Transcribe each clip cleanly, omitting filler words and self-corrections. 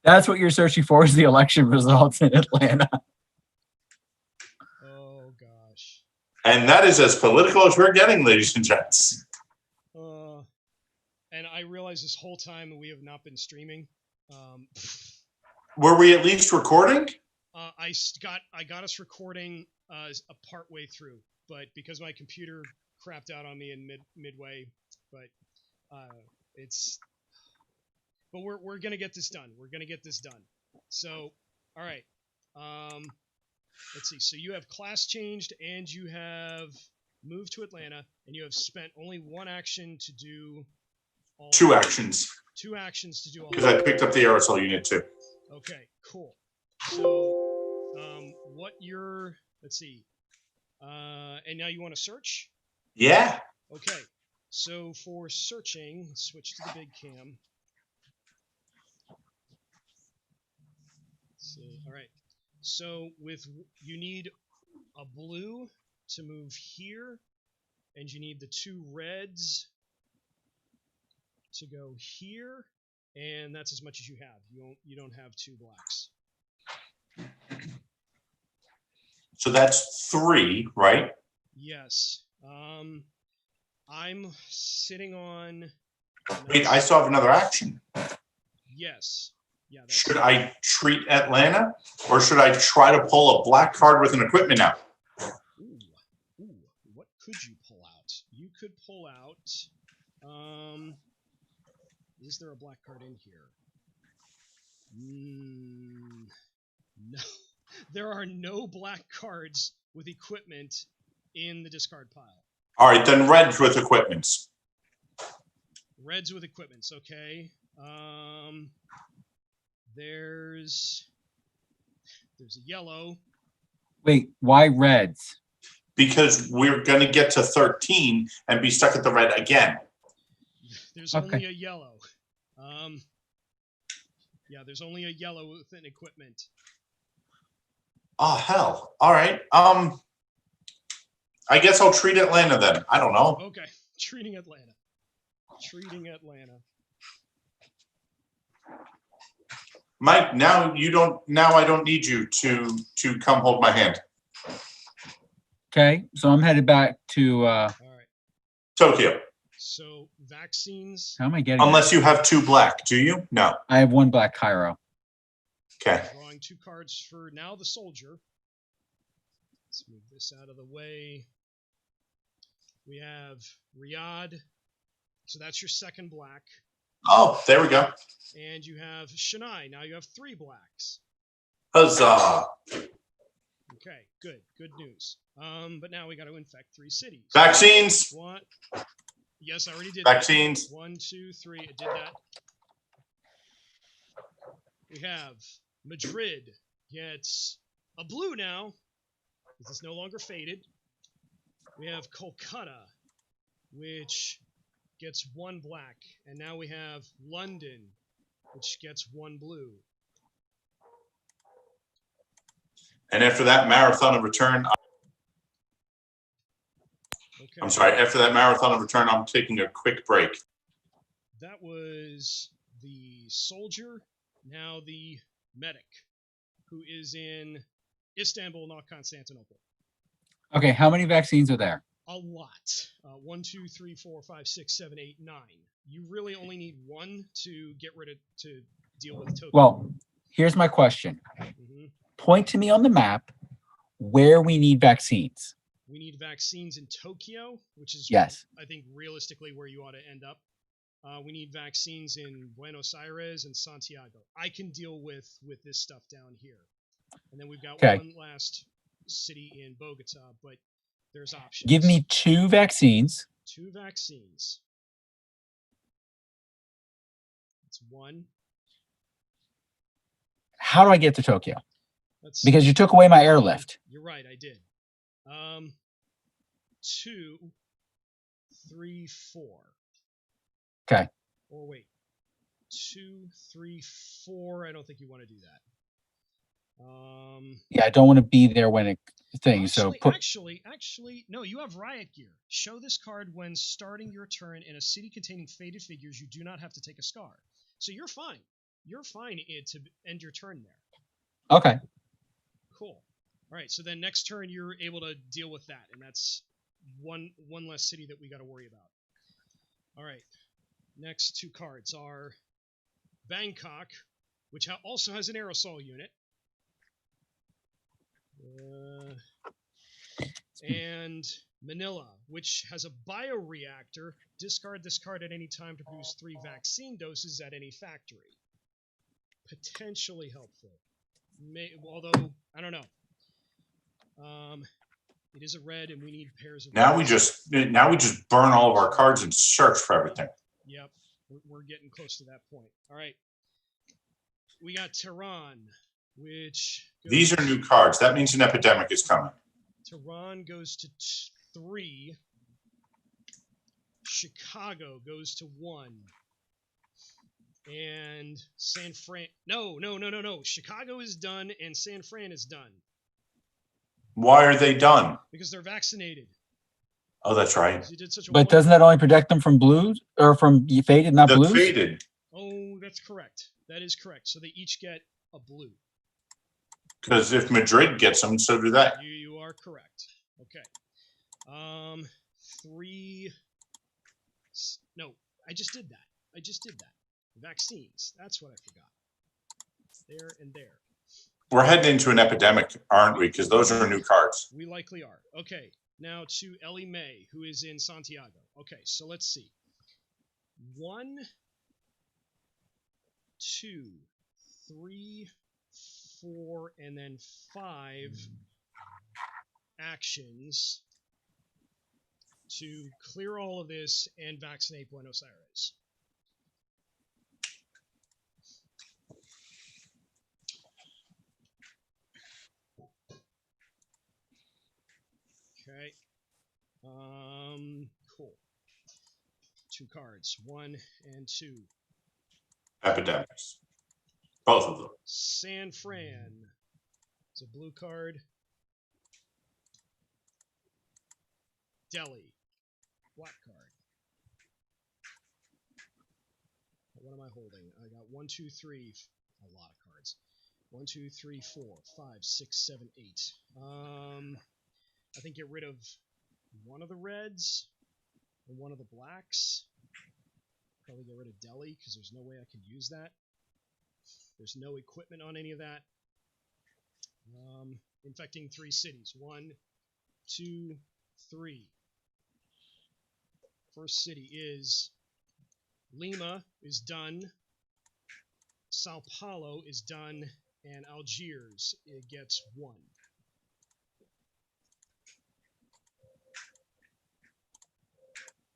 That's what you're searching for, is the election results in Atlanta. Oh gosh. And that is as political as we're getting, ladies and gents. And I realize this whole time we have not been streaming. Were we at least recording? I got us recording a part way through, but because my computer crapped out on me in midway, but we're gonna get this done. We're gonna get this done. So, all right. Let's see. So you have class changed, and you have moved to Atlanta, and you have spent only one action to do. Two actions. Two actions to do all. Because I picked up the aerosol unit too. Okay, cool. So, let's see. And now you want to search? Yeah. Okay. So for searching, let's switch to the big cam. Let's see. All right. So you need a blue to move here, and you need the two reds to go here, and that's as much as you have. You don't have two blacks. So that's 3, right? Yes. I'm sitting on. Wait, I still have another action. Yes. Yeah. Should I treat Atlanta, or should I try to pull a black card with an equipment out? Ooh. What could you pull out? You could pull out. Is there a black card in here? No. There are no black cards with equipment in the discard pile. All right, then reds with equipments. Reds with equipments, okay. There's a yellow. Wait, why reds? Because we're going to get to 13 and be stuck at the red again. There's only a yellow. Yeah, there's only a yellow with an equipment. Oh, hell. All right. I guess I'll treat Atlanta then. I don't know. Okay. Treating Atlanta. Mike, now I don't need you to come hold my hand. Okay, so I'm headed back to All right. Tokyo. So vaccines. How am I getting Unless you have 2 black, do you? No. I have 1 black Cairo. Okay. Drawing 2 cards for now the soldier. Let's move this out of the way. We have Riyadh. So that's your second black. Oh, there we go. And you have Chennai. Now you have 3 blacks. Huzzah. Okay, good. Good news. But now we got to infect 3 cities. Vaccines. One. Yes, I already did. Vaccines. That. 1, 2, 3. I did that. We have Madrid gets a blue now, because it's no longer faded. We have Kolkata, which gets 1 black. And now we have London, which gets 1 blue. And after that marathon of return, Okay. I'm sorry, after that marathon of return, I'm taking a quick break. That was the soldier, now the medic, who is in Istanbul, not Constantinople. Okay, how many vaccines are there? A lot. 1, 2, 3, 4, 5, 6, 7, 8, 9. You really only need 1 to get rid of to deal with Tokyo. Well, here's my question. Mm-hmm. Point to me on the map where we need vaccines. We need vaccines in Tokyo, which is, yes, I think, realistically where you ought to end up. We need vaccines in Buenos Aires and Santiago. I can deal with this stuff down here. And then we've got one last city in Bogota, but there's options. Give me 2 vaccines. 2 vaccines. That's 1. How do I get to Tokyo? Because you took away my airlift. You're right, I did. 2, 3, 4. Okay. Or wait. 2, 3, 4. I don't think you want to do that. Yeah, I don't want to be there when it things. Actually, no. You have riot gear. Show this card when starting your turn in a city containing faded figures. You do not have to take a scar, so you're fine. you're fine to end your turn there. Okay. Cool. All right, so then next turn you're able to deal with that, and that's one less city that we got to worry about. All right, next 2 cards are Bangkok, which also has an aerosol unit, and Manila, which has a bioreactor. Discard this card at any time to produce 3 vaccine doses at any factory. Potentially helpful. Although, I don't know. It is a red, and we need pairs of Now we reds. just burn all of our cards and search for everything. Yep, we're getting close to that point. All right. We got Tehran, which... These are new cards. That means an epidemic is coming. Tehran goes to 3. Chicago goes to 1. And San Fran... No. Chicago is done, and San Fran is done. Why are they done? Because they're vaccinated. Oh, that's right. You did such a But doesn't that only protect them from blues or from faded, not The blues? faded, Oh, that's correct. That is correct. So they each get a blue. because if Madrid gets them, so do they. You are correct. Okay. 3... No, I just did that. Vaccines. That's what I forgot. There and there. We're heading into an epidemic, aren't we? Because those are new cards. We likely are. Okay. Now to Ellie Mae, who is in Santiago. Okay, so let's see. 1, 2, 3, 4, and then 5 actions to clear all of this and vaccinate Buenos Aires. Okay. Cool. 2 cards, 1 and 2. Epidemics. Both of them. San Fran. It's a blue card. Delhi. Black card. What am I holding? I got 1, 2, 3. A lot of cards. 1, 2, 3, 4, 5, 6, 7, 8. I think get rid of one of the reds and one of the blacks. Probably get rid of Delhi because there's no way I can use that. There's no equipment on any of that. Infecting 3 cities. 1, 2, 3. First city is Lima is done. Sao Paulo is done. And Algiers, it gets 1.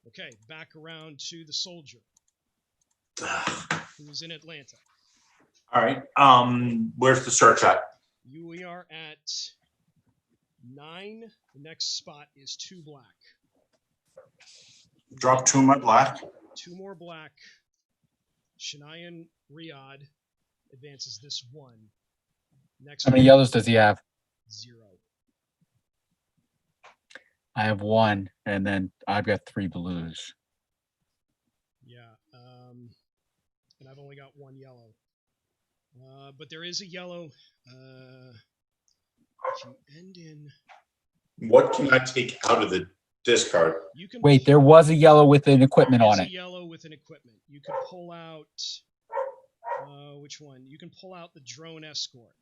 Okay, back around to the soldier, who is in Atlanta. All right. Where's the search at? We are at 9. The next spot is 2 black. Drop 2 my black. 2 more black. Chennai Riyadh advances this 1. Next How many one, yellows does he have? 0. I have 1, and then I've got 3 blues. Yeah, and I've only got 1 yellow. But there is a yellow. If you end in... What can I take out of the discard? You can Wait, there was a yellow with an equipment There's on a it. yellow with an equipment. You could pull out... which one? You can pull out the drone escort.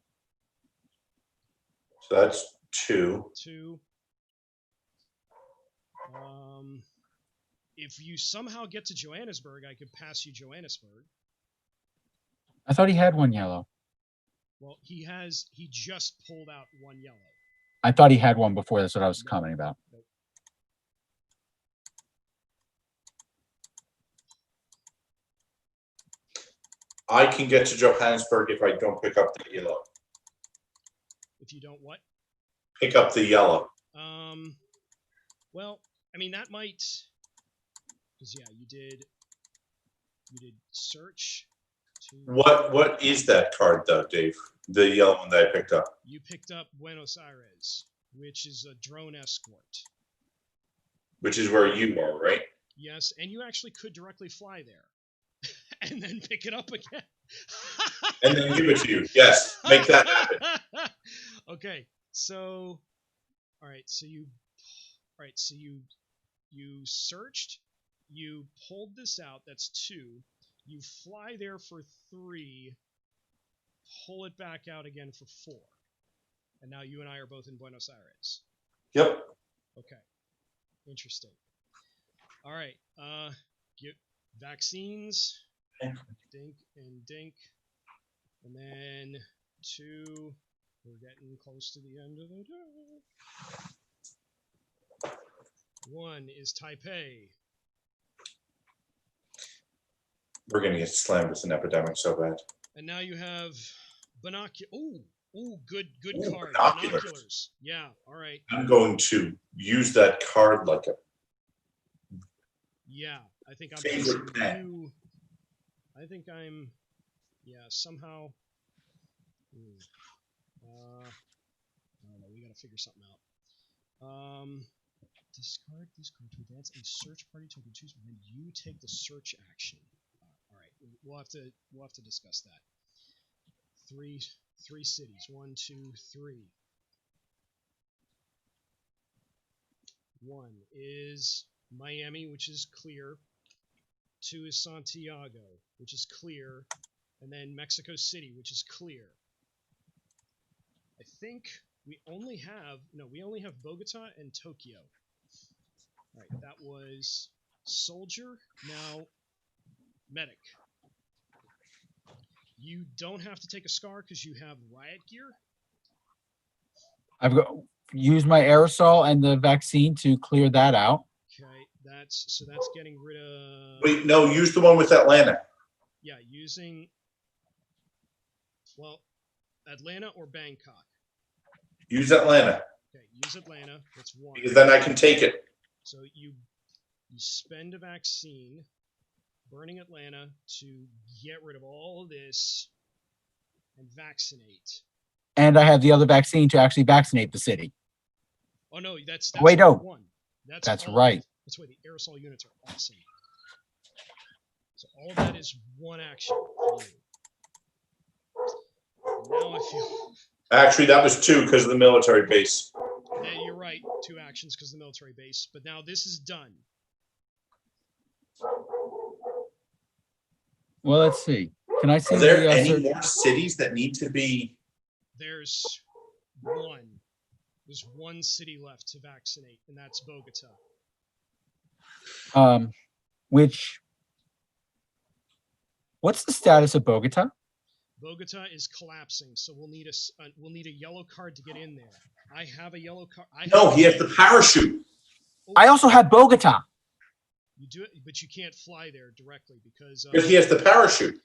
So that's 2. 2. If you somehow get to Johannesburg, I could pass you Johannesburg. I thought he had 1 yellow. Well, he just pulled out 1 yellow. I thought he had 1 before. That's what I was commenting about. Nope. I can get to Johannesburg if I don't pick up the yellow. If you don't what? Pick up the yellow. Well, I mean, that might... Because, yeah, you did search. What is that card, though, Dave? The yellow one that I picked up. You picked up Buenos Aires, which is a drone escort. Which is where you are, right? Yes, and you actually could directly fly there and then pick it up again. And then give it to you. Yes, make that happen. Okay, so all right, so you searched, you pulled this out, that's 2. You fly there for 3, pull it back out again for 4. And now you and I are both in Buenos Aires. Yep. Okay. Interesting. All right. Get vaccines. Dink and dink. And then 2. We're getting close to the end of the day. 1 is Taipei. We're gonna get slammed with an epidemic so bad. And now you have binoculars. Ooh, good Ooh, card. binoculars. Yeah. All right. I'm going to use that card like a Yeah, I think I'm favorite passing pet. you. I think I'm. Yeah, somehow. I don't know. We got to figure something out. Discard this card to advance a search party token. Choose, and then you take the search action. All right, we'll have to discuss that. Three cities. 1, 2, 3. 1 is Miami, which is clear. 2 is Santiago, which is clear. And then Mexico City, which is clear. I think we only have Bogota and Tokyo. All right, that was Soldier, now Medic. You don't have to take a scar because you have riot gear. I've used my aerosol and the vaccine to clear that out. Okay, that's getting rid of. Wait, no, use the one with Atlanta. Yeah, using. Well, Atlanta or Bangkok. Use Atlanta. Okay, use Atlanta. That's 1. Because then I can take it. So you spend a vaccine, burning Atlanta to get rid of all of this and vaccinate. And I have the other vaccine to actually vaccinate the city. Oh no, that's Wait, no. 1. That's all- right. That's why the aerosol units are awesome. So all of that is 1 action for you. And now I feel. Actually, that was 2 because of the military base. Yeah, you're right. 2 actions because of the military base. But now this is done. Well, let's see. Can I see Are there the any search? more cities that need to be? There's 1. There's 1 city left to vaccinate, and that's Bogota. What's the status of Bogota? Bogota is collapsing, so we'll need a yellow card to get in there. I have a yellow card. No, he has the parachute. I also have Bogota. You do it, but you can't fly there directly because. Because he has the parachute.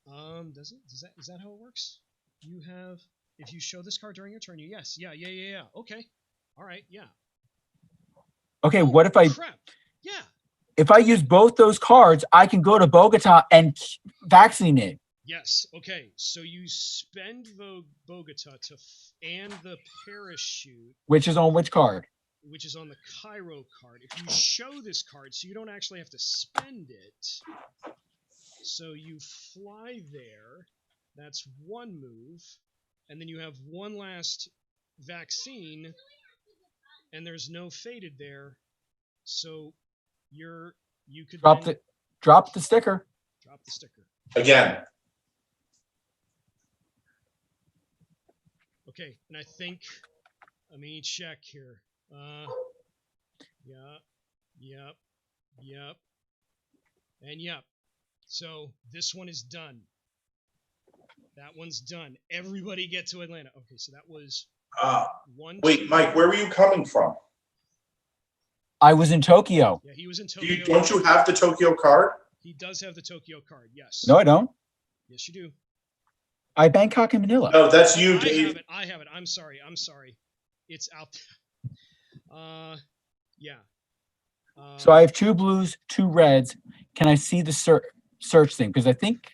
Does it? Is that how it works? You have. If you show this card during your turn, yes, yeah. Okay, all right, yeah. Okay, what if I Crap. Yeah. if I use both those cards, I can go to Bogota and vaccinate. Yes. Okay. So you spend Bogota and the parachute, Which is on which card? which is on the Cairo card. If you show this card, so you don't actually have to spend it. So you fly there. That's 1 move, and then you have 1 last vaccine, and there's no faded there. So you could Drop then the sticker. drop the sticker. Again. Okay, and I think let me check here. Yep, and yep. So this one is done. That one's done. Everybody get to Atlanta. Okay, so that was 1. Wait, Mike, where were you coming from? I was in Tokyo. Yeah, he was in Tokyo. Don't you have the Tokyo card? He does have the Tokyo card. Yes. No, I don't. Yes, you do. I have Bangkok and Manila. No, that's you, Dave. I have it. I'm sorry. It's out there. Yeah. So I have 2 blues, 2 reds. Can I see the search thing? Because I think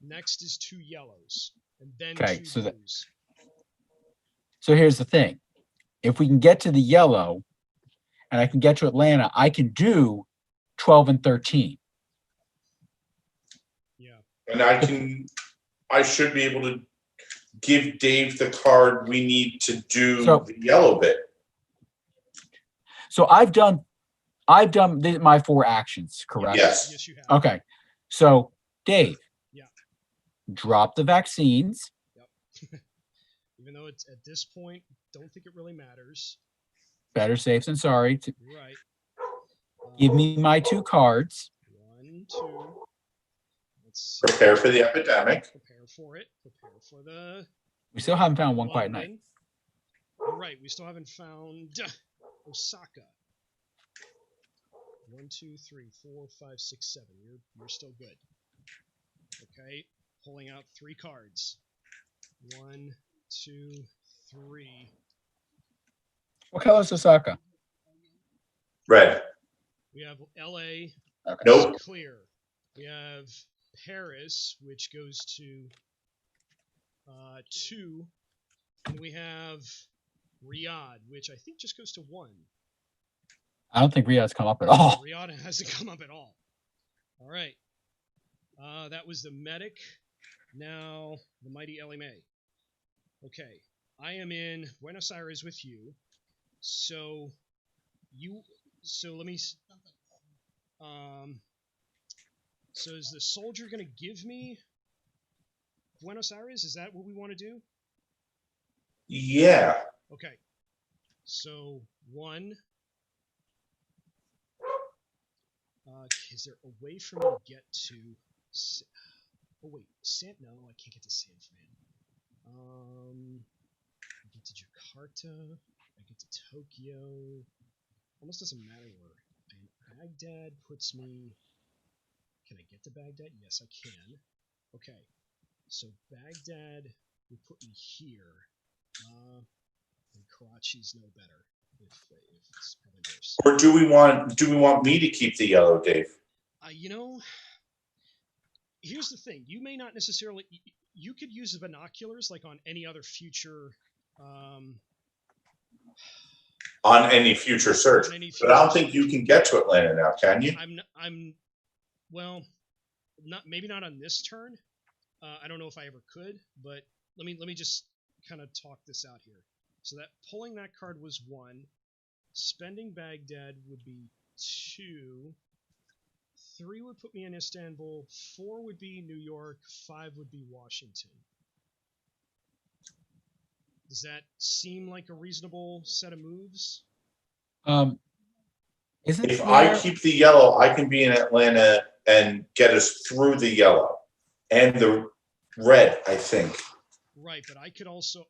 Next is 2 yellows, and then Okay, 2 so blues. so. Here's the thing: if we can get to the yellow, and I can get to Atlanta, I can do 12 and 13. Yeah. And I should be able to give Dave the card we need to do So- the yellow bit. So I've done my 4 actions, correct? Yes. Yes, you have. Okay. So Dave. Yeah. Drop the vaccines. Even though it's at this point, don't think it really matters. Better safe than sorry. Right. Give me my 2 cards. 1, 2. Let's see. Prepare for the epidemic. Prepare for it. Prepare for the. We still haven't found One Quiet Night. London. You're right. We still haven't found Osaka. 1, 2, 3, 4, 5, 6, 7. You're still good. Okay. Pulling out 3 cards. 1, 2, 3. What color is Osaka? Red. We have LA. Okay. Nope. It's clear. We have Paris, which goes to 2. And we have Riyadh, which I think just goes to 1. I don't think Riyadh's come up at all. Riyadh hasn't come up at all. All right. That was the medic. Now the mighty Ellie Mae. Okay. I am in Buenos Aires with you. So let me. So is the soldier going to give me Buenos Aires? Is that what we want to do? Yeah. Okay. So 1. Is there a way for me to get to? Oh wait, No, I can't get to San Fran. I get to Jakarta. I get to Tokyo. Almost doesn't matter where. And Baghdad puts me. Can I get to Baghdad? Yes, I can. Okay, so Baghdad would put me here. And Karachi's no better. If it's probably worse. Or do we want me to keep the yellow, Dave? Here's the thing. You may not necessarily. You could use the binoculars like on any other future. On any future search. But I don't think you can get to Atlanta now, can you? Well, maybe not on this turn. I don't know if I ever could, but let me just kind of talk this out here. So that pulling that card was 1. Spending Baghdad would be 2. 3 would put me in Istanbul. 4 would be New York. 5 would be Washington. Does that seem like a reasonable set of moves? Isn't If I keep the yellow, I can be in Atlanta and get us through the yellow and the red, I think. Right, but I could also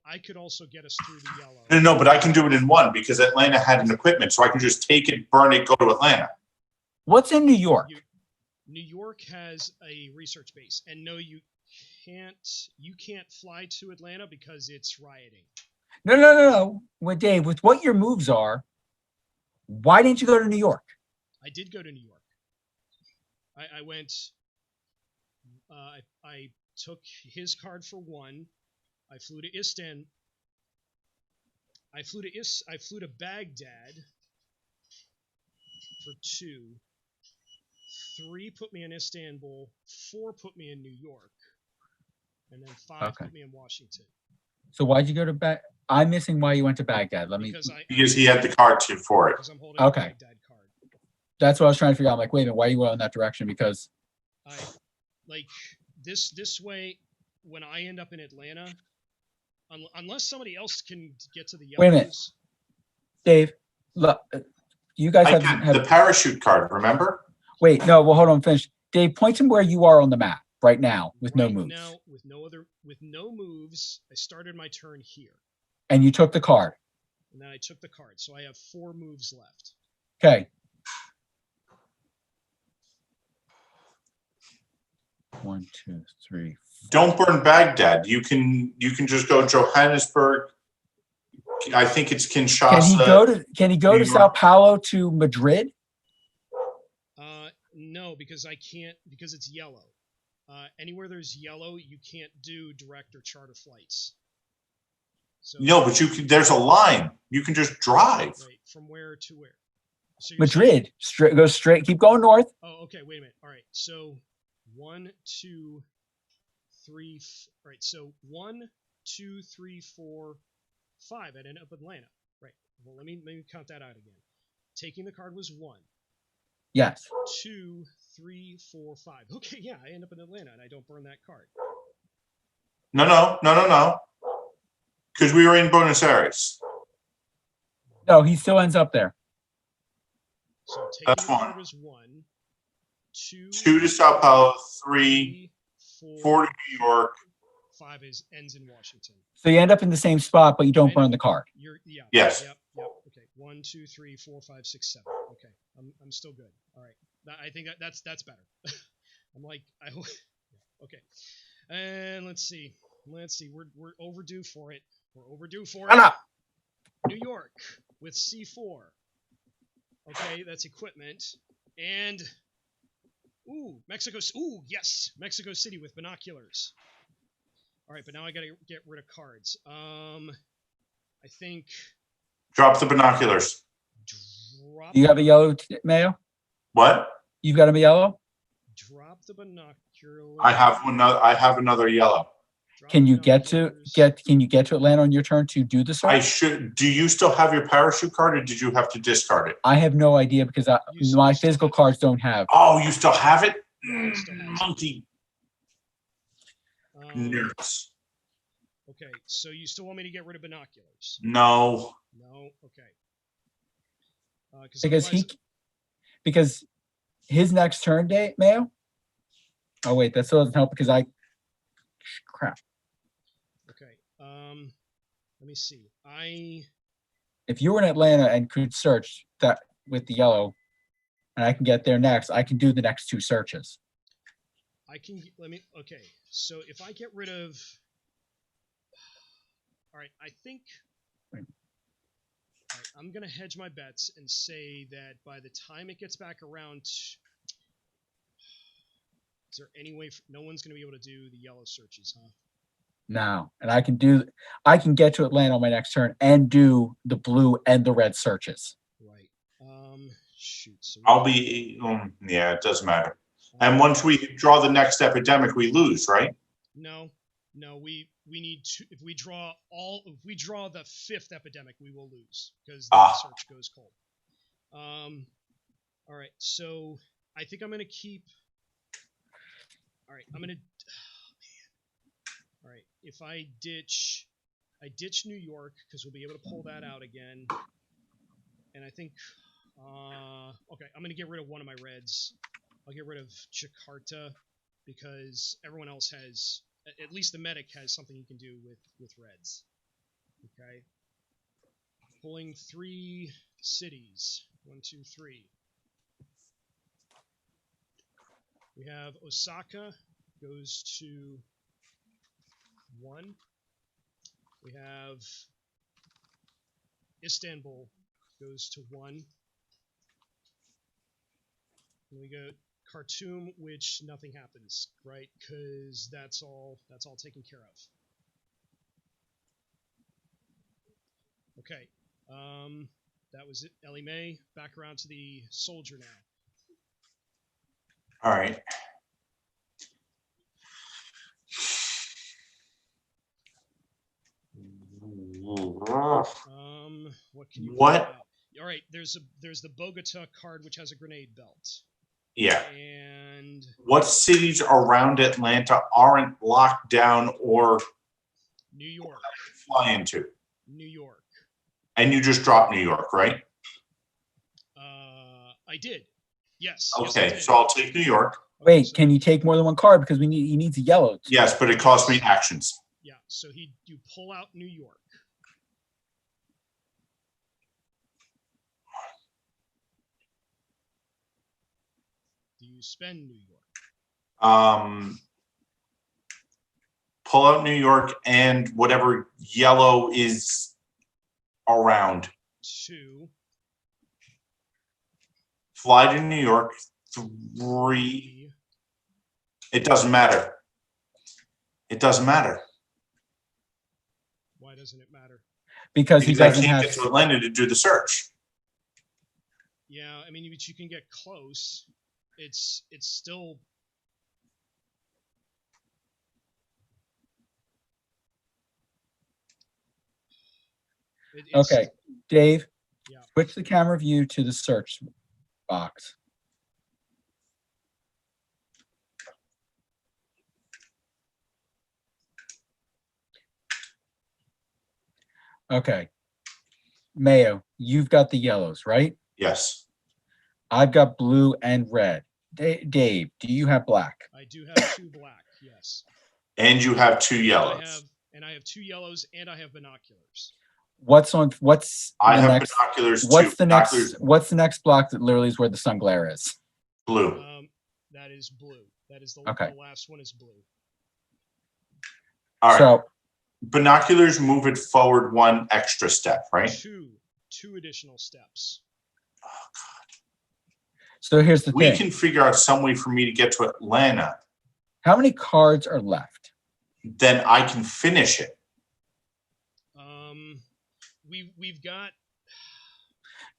get us through the yellow. No, but I can do it in 1 because Atlanta had an equipment, so I can just take it, burn it, go to Atlanta. What's in New York? New York has a research base, and no, you can't fly to Atlanta because it's rioting. No. With Dave, with what your moves are, why didn't you go to New York? I did go to New York. I went. I took his card for 1. I flew to Istanbul. I flew to Baghdad for 2. 3 put me in Istanbul. 4 put me in New York, and then 5 put me in Washington. So why'd you go to Baghdad? I'm missing why you went to Baghdad. Because he had the card for it. Because I'm holding a Baghdad card. That's what I was trying to figure out. I'm like, wait a minute, why are you going in that direction? Because this way, when I end up in Atlanta, unless somebody else can get to the yellows. Wait a minute. Dave, look, you guys have the parachute card, remember? Wait, no, well, hold on, finish. Dave, point to where you are on the map right now with no moves. Now, with no moves, I started my turn here. And you took the card. And then I took the card, so I have 4 moves left. Okay. 1, 2, 3. 4. Don't burn Baghdad. You can just go Johannesburg. I think it's Kinshasa. Can he go to Sao Paulo to Madrid? No, because I can't, because it's yellow. Anywhere there's yellow, you can't do direct or charter flights. So, no, but there's a line. You can just drive. Right, from where to where? So you're saying- Madrid. Straight, go straight. Keep going north. Oh, okay. Wait a minute. All right. So 1, 2, 3. All right. So 1, 2, 3, 4, 5. I'd end up in Atlanta. Right. Well, let me count that out again. Taking the card was 1, Yes. 2, 3, 4, 5. Okay. Yeah, I end up in Atlanta and I don't burn that card. No. Because we were in Buenos Aires. No, he still ends up there. So taking That's the card one. was 1, 2, 2 to Sao Paulo, 3, 3, 4 to New York. 5 ends in Washington. So you end up in the same spot, but you don't I know. burn the card. Yeah. Yes. Yep. Okay. 1, 2, 3, 4, 5, 6, 7. Okay. I'm still good. All right. I think that's better. I'm like okay. And let's see. We're overdue for it. Anna! New York with C4. Okay, that's equipment. And Mexico. Yes, Mexico City with binoculars. All right, but now I gotta get rid of cards. I think Drop the binoculars. drop. You have a yellow Mayo? What? You've got a yellow? Drop the binoculars. I have another yellow. Drop Can you get to binoculars. can you get to Atlanta on your turn to do the search? I should. Do you still have your parachute card, or did you have to discard it? I have no idea because You my still physical have- cards don't have. Oh, you still have it? I still have it. Monkey nerds. Okay, so you still want me to get rid of binoculars? No. No. Okay. Because otherwise- because his next turn date, Mayo. Oh wait, that still doesn't help because crap. Okay. Let me see. If you were in Atlanta and could search that with the yellow, and I can get there next, I can do the next 2 searches. Okay. So if I get rid of, all right, I think. Right. All right, I'm gonna hedge my bets and say that by the time it gets back around, is there any way no one's gonna be able to do the yellow searches, huh? Now, and I can get to Atlanta on my next turn and do the blue and the red searches. Right. Shoot. So I'll be. Yeah, it doesn't matter. And once we draw the next epidemic, we lose, right? No, we need to. If we draw the 5th epidemic, we will lose because the search goes cold. All right, so I think I'm gonna keep. All right, I'm gonna. All right, if I ditch New York because we'll be able to pull that out again, and I think. Okay, I'm gonna get rid of one of my reds. I'll get rid of Jakarta because everyone else has, at least the medic has something he can do with reds. Okay. Pulling 3 cities. 1, 2, 3. We have Osaka goes to 1. We have Istanbul goes to 1. And we go Khartoum, which nothing happens, right? Because that's all taken care of. Okay, that was it. Ellie Mae, back around to the soldier now. All right. What can you? What? All right, there's the Bogota card which has a grenade belt. Yeah. And What cities around Atlanta aren't locked down or New York. fly into? New York. And you just dropped New York, right? I did. Yes. Okay, yes, I did. so I'll take New York. Okay, Wait, so- can you take more than one card because he needs a yellow? Yes, but it costs me actions. Yeah. So you pull out New York. Do you spend New York? Pull out New York and whatever yellow is around. 2. Fly to New York. 3. 3. It doesn't matter. It doesn't matter. Why doesn't it matter? Because he Because I doesn't can't have. get to Atlanta to do the search. Yeah, I mean, but you can get close. It's still. It's, Okay, Dave, Yeah. switch the camera view to the search box. Okay. Mayo, you've got the yellows, right? Yes. I've got blue and red. Dave, do you have black? I do have 2 black. Yes. And you have 2 And yellows. I have 2 yellows, and I have binoculars. What's I the have next binoculars what's too. the Binoculars next what's the next block that literally is where the sun glare is? blue. That is blue. That is Okay. the last one is blue. All right. So Binoculars move it forward 1 extra step, right? 2 additional steps. so here's the We thing. can figure out some way for me to get to Atlanta. How many cards are left? Then I can finish it. We've got.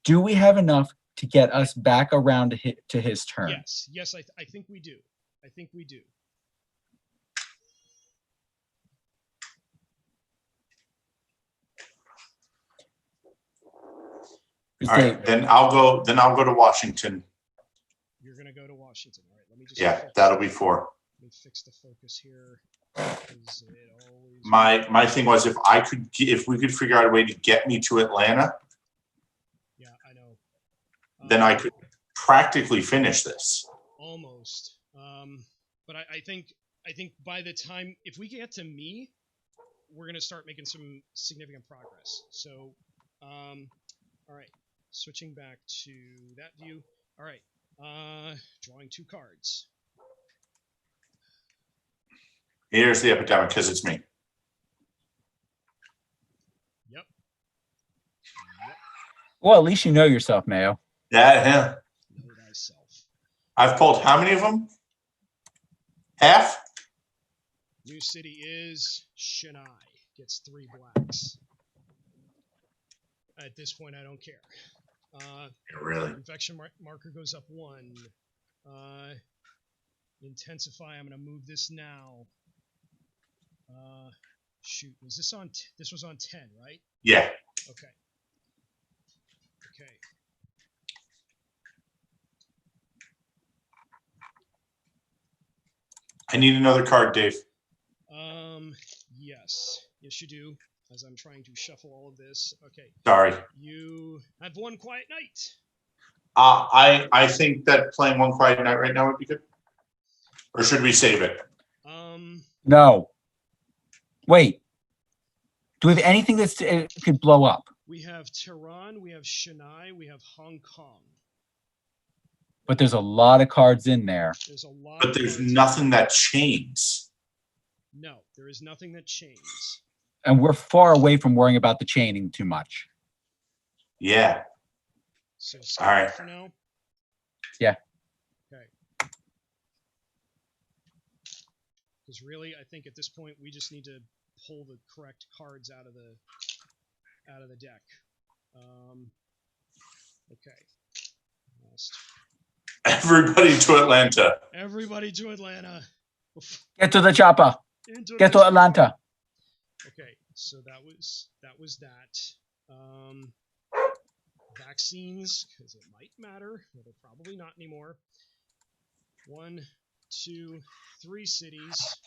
Do we have enough to get us back around to his turn? Yes, I think we do. I think we do. All right, then I'll go to Washington. You're gonna go to Washington. All right, let me just. Yeah, that'll be 4. Let me fix the focus here. My thing was if we could figure out a way to get me to Atlanta, Yeah, I know. then I could practically finish this. Almost. But I think by the time, if we get to me, we're gonna start making some significant progress. So, all right, switching back to that view. All right, drawing 2 cards. Here's the epidemic because it's me. Yep. Well, at least you know yourself, Mayo. Yeah. Know thyself. I've pulled how many of them? Half? New city is Chennai. Gets 3 blacks. At this point, I don't care. Really? Infection marker goes up 1. Intensify. I'm going to move this now. Shoot. Was this on? This was on 10, right? Yeah. Okay. I need another card, Dave. Yes. Yes, you do. As I'm trying to shuffle all of this. Okay. Sorry. You have 1 quiet night. I think that playing One Quiet Night right now would be good. Or should we save it? No. Wait. Do we have anything that could blow up? We have Tehran, we have Chennai, we have Hong Kong. But there's a lot of cards in there. There's a lot. But there's nothing that chains. No, there is nothing that chains. And we're far away from worrying about the chaining too much. Yeah. So all right. For now. Yeah. Okay. Because really, I think at this point we just need to pull the correct cards out of the deck. Okay. Last. Everybody to Atlanta. Everybody to Atlanta. Get to the chopper. Get to Atlanta. Okay, so that was that. Vaccines, because it might matter, but they're probably not anymore. 1, 2, 3 cities.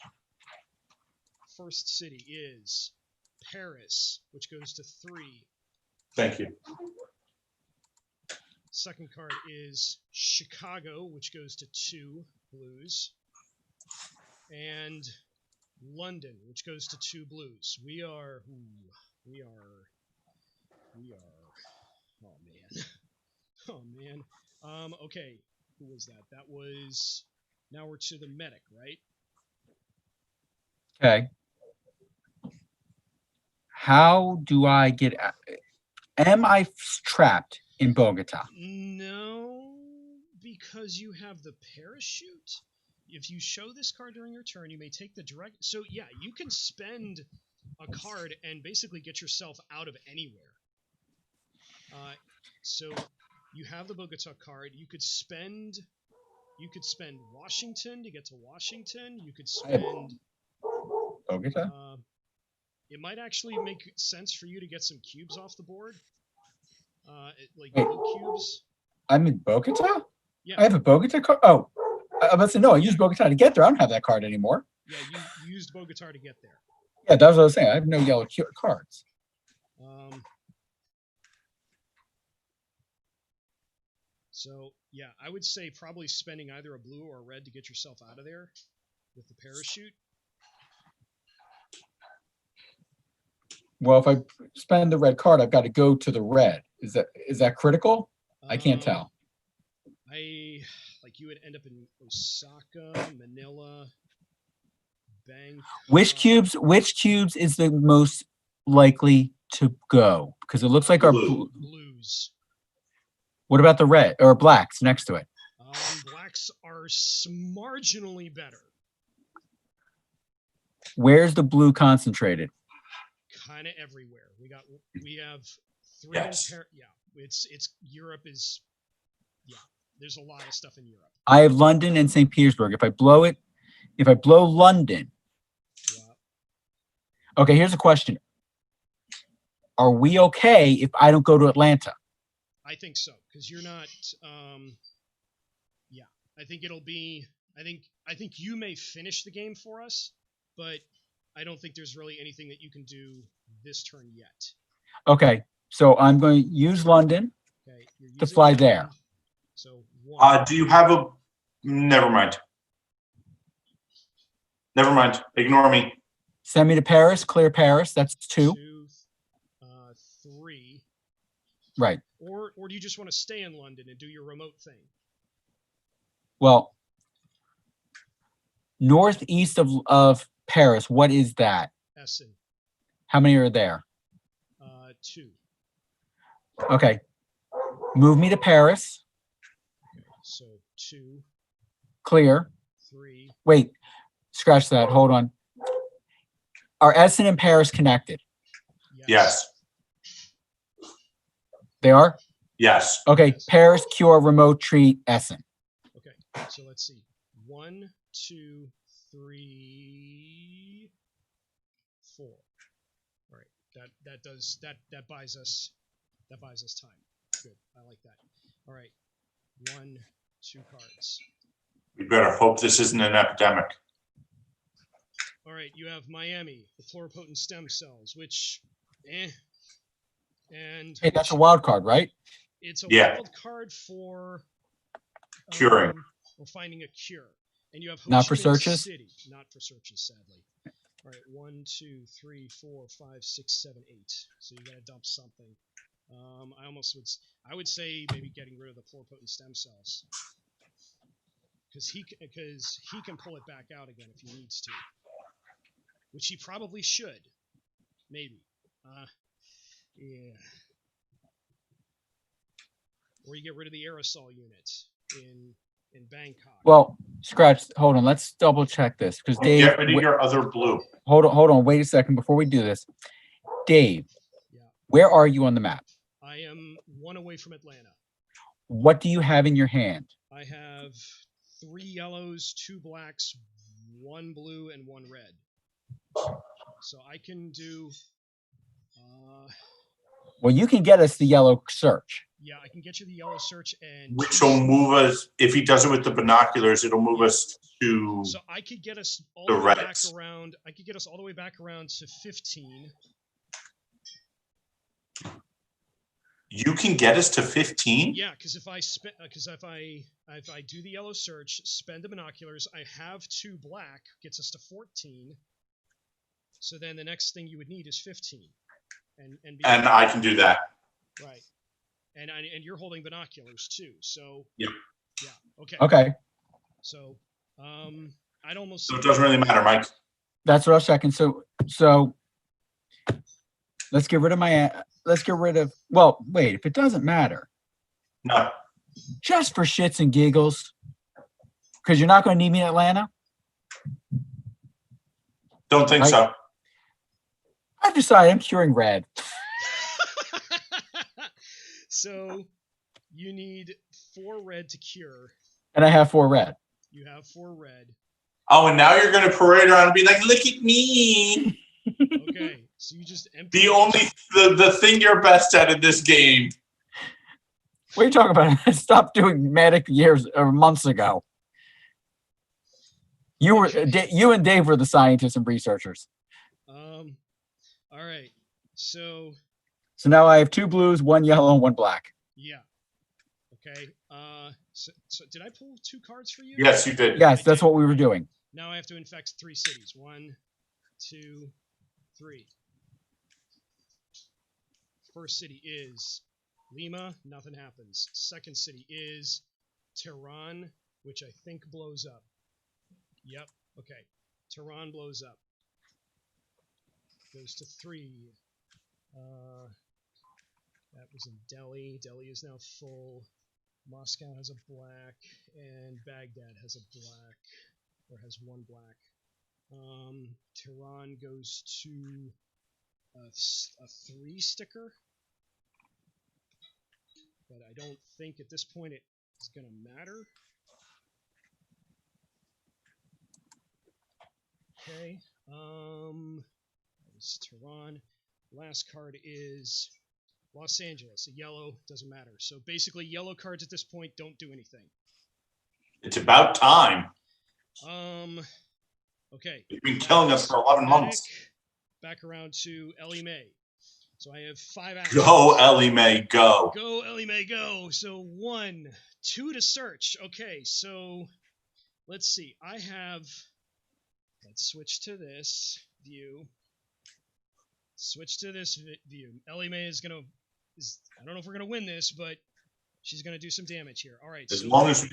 First city is Paris, which goes to 3. Thank you. Second card is Chicago, which goes to 2 blues. And London, which goes to 2 blues. We are. Oh man. Okay. Who was that? That was. Now we're to the medic, right? Okay. How do I get? Am I trapped in Bogota? No, because you have the parachute. If you show this card during your turn, you may take the direct. So yeah, you can spend a card and basically get yourself out of anywhere. So you have the Bogota card. You could spend Washington to get to Washington. You could I have- spend. Bogota? It might actually make sense for you to get some cubes off the board. Like Wait. blue cubes. I'm in Bogota? Yeah. I have a Bogota card? Oh, I'm about to say, no, I used Bogota to get there. I don't have that card anymore. Yeah, you used Bogota to get there. Yeah, that's what I was saying. I have no yellow cards. So yeah, I would say probably spending either a blue or a red to get yourself out of there with the parachute. Well, if I spend the red card, I've got to go to the red. Is that critical? I can't tell. You would end up in Osaka, Manila, Bangkok. Which cubes is the most likely to go? Because it looks like our Blue. Blues. What about the red or blacks next to it? Blacks are marginally better. Where's the blue concentrated? Kind of everywhere. We have three. Yes. It's Europe is. Yeah, there's a lot of stuff in Europe. I have London and St. Petersburg. If I blow London. Yeah. Okay, here's a question. Are we okay if I don't go to Atlanta? I think so, because you're not. Yeah, I think it'll be. I think you may finish the game for us, but I don't think there's really anything that you can do this turn yet. Okay, so I'm going to use London Okay, you're to using fly London, there. So one. Do you have a? Never mind. Never mind. Ignore me. Send me to Paris, clear Paris. That's 2. 3. Right. Or do you just want to stay in London and do your remote thing? Well, northeast of Paris, what is that? Essen. How many are there? 2. Okay. Move me to Paris, Okay, so 2, clear. 3. Wait, scratch that. Hold on. Are Essen and Paris connected? Yes. They are? Yes. Okay, Yes. Paris, cure, remote, treat, Essen. Okay, so let's see. 1, 2, 3, 4. All right, that buys us time. Good, I like that. All right, 1, 2 cards. We better hope this isn't an epidemic. All right, you have Miami, the pluripotent stem cells, which, and Hey, that's a wild card, right? it's a Yeah. wild card for Curing. or finding a cure. And you have Ho Not for Chi Minh searches? City, not for searches, sadly. All right, 1, 2, 3, 4, 5, 6, 7, 8. So you got to dump something. I would say maybe getting rid of the pluripotent stem cells, because he can pull it back out again if he needs to, which he probably should, maybe. Yeah. Or you get rid of the aerosol unit in Bangkok. Well, scratch. Hold on. Let's double check this because Dave. Get rid of your other blue. Hold on. Wait a second before we do this. Dave, Yeah. where are you on the map? I am 1 away from Atlanta. What do you have in your hand? I have 3 yellows, 2 blacks, 1 blue, and 1 red. So I can do. Well, you can get us the yellow search. Yeah, I can get you the yellow search and. Which will move us, if he does it with the binoculars, it'll move us to, So I could get us all The the way back reds. around. I could get us all the way back around to 15. you can get us to 15? Yeah, because if I do the yellow search, spend the binoculars, I have 2 black, gets us to 14. So then the next thing you would need is 15. And I can do that. Right. And you're holding binoculars too. So Yep. Yeah. Okay. Okay. So I'd almost So it doesn't really matter, Mike. That's what I was checking. So let's get rid of well, wait, if it doesn't matter, No. just for shits and giggles, because you're not going to need me in Atlanta. Don't think I- so. I've decided I'm curing red. So You need 4 red to cure. And I have 4 red. You have 4 red. Oh, and now you're going to parade around and be like, look at me. Okay, so you just empty. The thing you're best at in this game. What are you talking about? I stopped doing Magic years or months ago. You were you and Dave were the scientists and researchers. All right. So now I have 2 blues, 1 yellow, and 1 black. yeah. Okay. So did I pull 2 cards for you? Yes, you did. Yes, that's what we were doing. Now I have to infect 3 cities. 1, 2, 3. First city is Lima. Nothing happens. Second city is Tehran, which I think blows up. Yep. Okay. Tehran blows up. Goes to 3. That was in Delhi. Delhi is now full. Moscow has a black, and Baghdad has a black, or has 1 black. Tehran goes to a 3 sticker, but I don't think at this point it's gonna matter. Okay, that was Tehran. Last card is Los Angeles, a yellow, doesn't matter. So basically, yellow cards at this point don't do anything. It's about time. Okay. You've been killing us for 11 months. Back around to Ellie Mae. So I have 5 actions. Go, Ellie Mae, go. Go, Ellie Mae, go. So 1, 2 to search. Okay, so let's see. Let's switch to this view. Switch to this view. Ellie Mae is gonna. I don't know if we're gonna win this, but she's gonna do some damage here. All right. As long as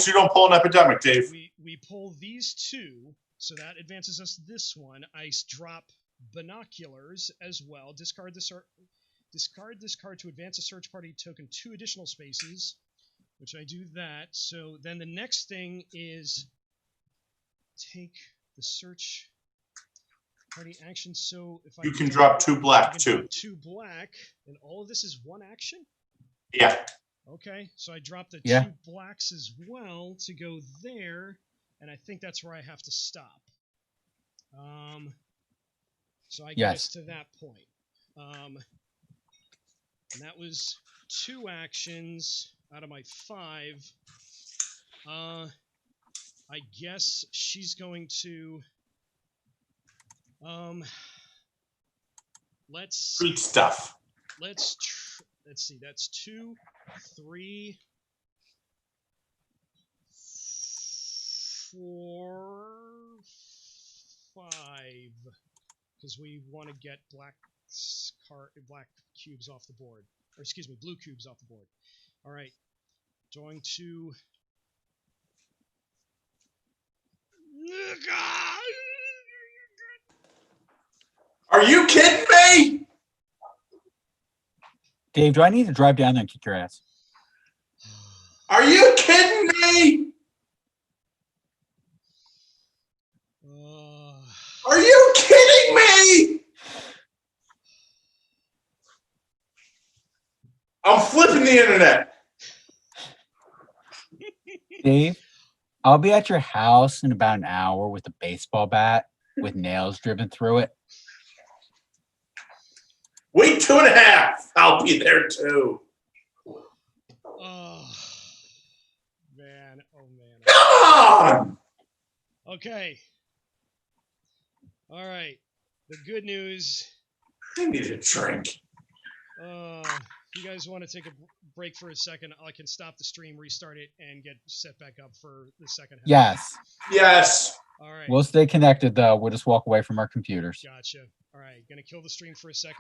you don't pull an epidemic, Dave. We pull these 2, so that advances us this one. I drop binoculars as well. Discard this card to advance a search party token 2 additional spaces, which I do that. So then the next thing is take the search party action. So if You can drop 2 black too. 2 black, and all of this is 1 action. Yeah. Okay, so I drop the 2 blacks as well to go there, and I think that's where I have to stop. So I get us to that point. And that was 2 actions out of my 5. I guess she's going to. Let's Treat stuff. Let's see. That's 2, 3, 4, 5. Because we want to get black cubes off the board, or excuse me, blue cubes off the board. All right, going to. Are you kidding me? Dave, do I need to drive down there and kick your ass? Are you kidding me? Are you kidding me? I'm flipping the internet. Dave, I'll be at your house in about an hour with a baseball bat with nails driven through it. Wait 2.5. I'll be there too. Oh man! Come on. Okay. All right. The good news. I need a drink. You guys want to take a break for a second? I can stop the stream, restart it, and get set back up for the second half. Yes. Yes. All right. We'll stay connected, though. We'll just walk away from our computers. Gotcha. All right. Gonna kill the stream for a second.